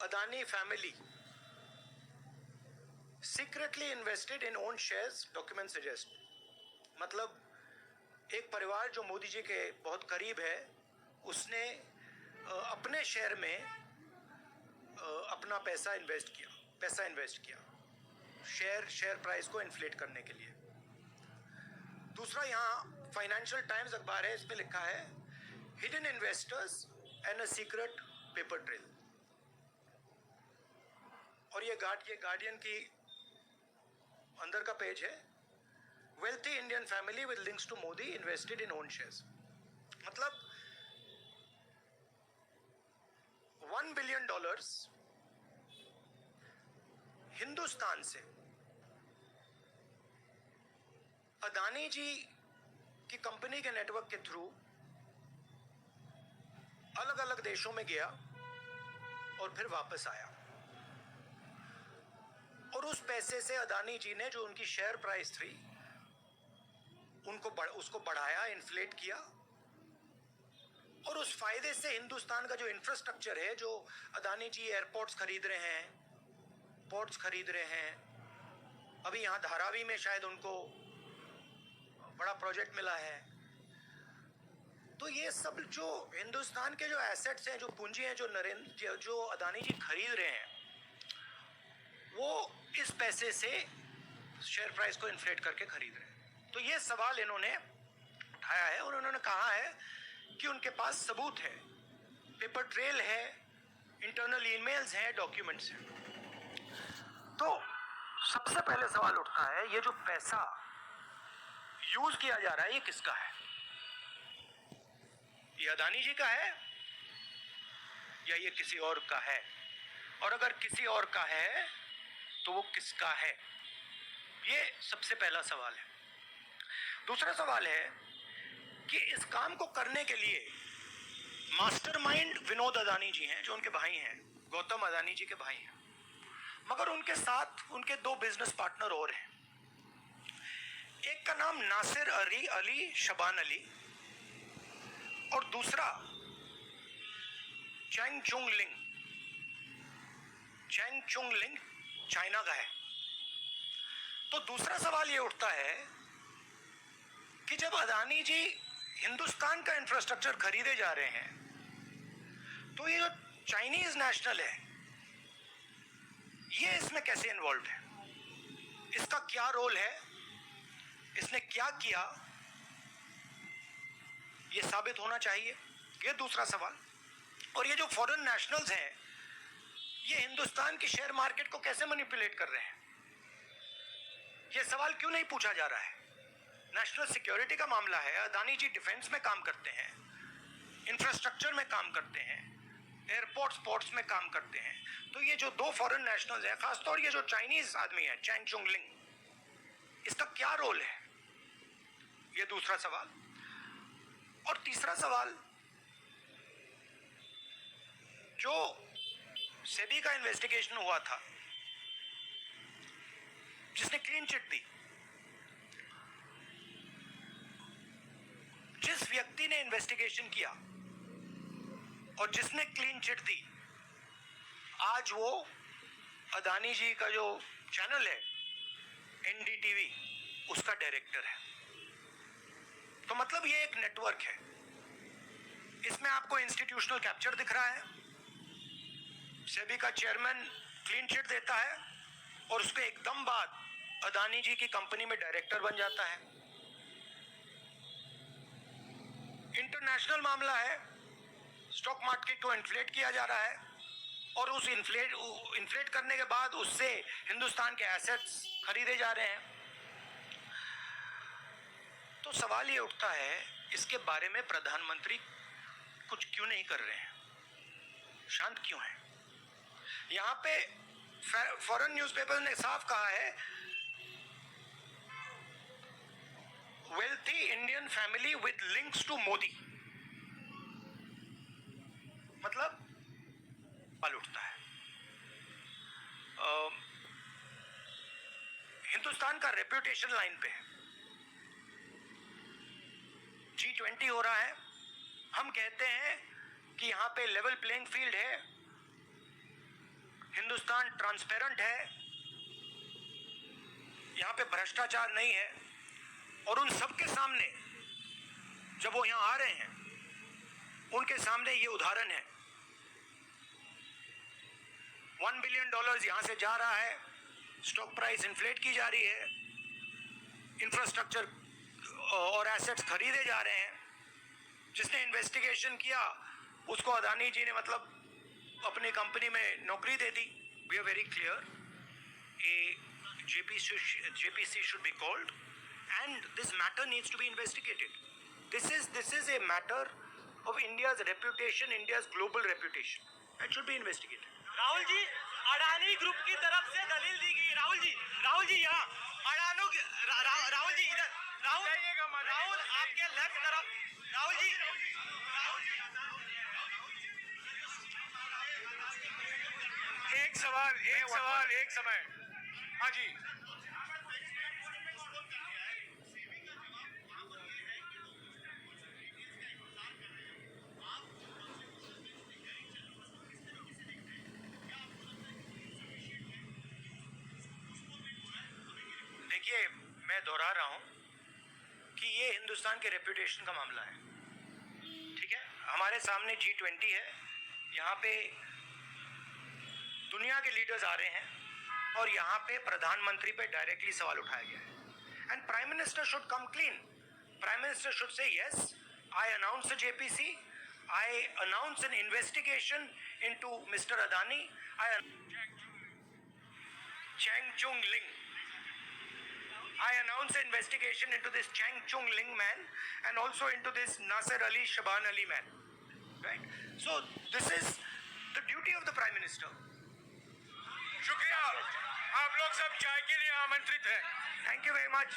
Adani family secretly invested in own shares, documents suggest. मतलब एक परिवार जो मोदी जी के बहुत करीब है, उसने अपने शेयर में अपना पैसा इन्वेस्ट किया शेयर प्राइस को इन्फ्लेट करने के लिए। दूसरा, यहाँ फाइनेंशियल टाइम्स अखबार है, इसमें लिखा है hidden investors and a secret paper trail. और ये गार्डियन की अंदर का पेज है, wealthy Indian family with links to Modi invested in own shares. मतलब $1 बिलियन हिंदुस्तान से अदानी जी की कंपनी के नेटवर्क के थ्रू अलग अलग देशों में गया और फिर वापस आया, और उस पैसे से अदानी जी ने जो उनकी शेयर प्राइस थी उसको बढ़ाया, इन्फ्लेट किया, और उस फायदे से हिंदुस्तान का जो इंफ्रास्ट्रक्चर है, जो अदानी जी एयरपोर्ट्स खरीद रहे हैं, पोर्ट्स खरीद रहे हैं, अभी यहाँ धारावी में शायद उनको बड़ा प्रोजेक्ट मिला है, तो ये सब जो हिंदुस्तान के जो एसेट्स हैं, जो पूंजी हैं, जो अदानी जी खरीद रहे हैं, वो इस पैसे से शेयर प्राइस को इन्फ्लेट करके खरीद रहे हैं। तो ये सवाल इन्होंने उठाया है और उन्होंने कहा है कि उनके पास सबूत है, पेपर ट्रेल है, इंटरनल ईमेल्स हैं, डॉक्यूमेंट्स हैं। तो सबसे पहले सवाल उठता है, ये जो पैसा यूज किया जा रहा है, ये किसका है? ये अदानी जी का है या ये किसी और का है? और अगर किसी और का है तो वो किसका है? ये सबसे पहला सवाल है। दूसरा सवाल है कि इस काम को करने के लिए मास्टरमाइंड विनोद अदानी जी हैं, जो उनके भाई हैं, गौतम अदानी जी के भाई हैं, मगर उनके साथ उनके दो बिजनेस पार्टनर और हैं। एक का नाम नासिर अली शबान अली और दूसरा चैंग चुंग लिंग चाइना का है। तो दूसरा सवाल ये उठता है कि जब अदानी जी हिंदुस्तान का इंफ्रास्ट्रक्चर खरीदे जा रहे हैं, तो ये जो चाइनीज नेशनल है, ये इसमें कैसे इन्वॉल्व है? इसका क्या रोल है? इसने क्या किया? ये साबित होना चाहिए, ये दूसरा सवाल। और ये जो फॉरेन नेशनल्स हैं, ये हिंदुस्तान की शेयर मार्केट को कैसे मैनिपुलेट कर रहे हैं? ये सवाल क्यों नहीं पूछा जा रहा है? नेशनल सिक्योरिटी का मामला है, अदानी जी डिफेंस में काम करते हैं, इंफ्रास्ट्रक्चर में काम करते हैं, एयरपोर्ट्स पोर्ट्स में काम करते हैं। तो ये जो दो फॉरेन नेशनल्स हैं, खासतौर ये जो चाइनीज आदमी है चैंग चुंग लिंग, इसका क्या रोल है? ये दूसरा सवाल। और तीसरा सवाल, जो सेबी का इन्वेस्टिगेशन हुआ था, जिसने क्लीन चिट दी, जिस व्यक्ति ने इन्वेस्टिगेशन किया और जिसने क्लीन चिट दी, आज वो अदानी जी का जो चैनल है एनडीटीवी, उसका डायरेक्टर है। तो मतलब ये एक नेटवर्क है। इसमें आपको इंस्टीट्यूशनल कैप्चर दिख रहा है, सेबी का चेयरमैन क्लीन चिट देता है और उसके एकदम बाद अदानी जी की कंपनी में डायरेक्टर बन जाता है। इंटरनेशनल मामला है, स्टॉक मार्केट को इन्फ्लेट किया जा रहा है और उस इन्फ्लेट करने के बाद उससे हिंदुस्तान के एसेट्स खरीदे जा रहे हैं। तो सवाल ये उठता है, इसके बारे में प्रधानमंत्री कुछ क्यों नहीं कर रहे हैं? शांत क्यों है? यहां पे फॉरेन न्यूज़पेपर ने साफ कहा है, wealthy Indian family with links to Modi. मतलब सवाल उठता है, हिंदुस्तान का रेप्यूटेशन लाइन पे है। G20 हो रहा है, हम कहते हैं कि यहां पे लेवल प्लेइंग फील्ड है, हिंदुस्तान ट्रांसपेरेंट है, यहाँ पे भ्रष्टाचार नहीं है, और उन सबके सामने जब वो यहाँ आ रहे हैं उनके सामने ये उदाहरण है। $1 बिलियन यहाँ से जा रहा है, स्टॉक प्राइस इन्फ्लेट की जा रही है, इंफ्रास्ट्रक्चर और एसेट्स खरीदे जा रहे हैं। जिसने इन्वेस्टिगेशन किया उसको अदानी जी ने मतलब अपनी कंपनी में नौकरी दे दी। We are very clear, JPC should be called and this matter needs to be investigated. This is a matter of India's reputation, India's global reputation. It should be investigated. Rahul ji, Adani group की तरफ से दलील दी गई। राहुल जी यहाँ राहुल जी इधर, राहुल आपके लेफ्ट तरफ, राहुल जी एक सवाल एक समय। हाँ जी, देखिए मैं दोहरा रहा हूं कि ये हिंदुस्तान के रेपुटेशन का मामला है, ठीक है। हमारे सामने G20 है, यहाँ पे दुनिया के लीडर्स आ रहे हैं और यहाँ पे प्रधानमंत्री पे डायरेक्टली सवाल उठाया गया है। And prime minister should come clean. Prime minister should say yes, I announce the JPC, I announce N investigation into mister Adani, Chang Chung Ling. I announce an investigation into this Chang Chung Ling man and also into this Nasser Ali Shaban Ali man. Right? So this is the duty of the Prime Minister. शुक्रिया। आप लोग सब चाय के लिए आमंत्रित हैं। Thank you very much.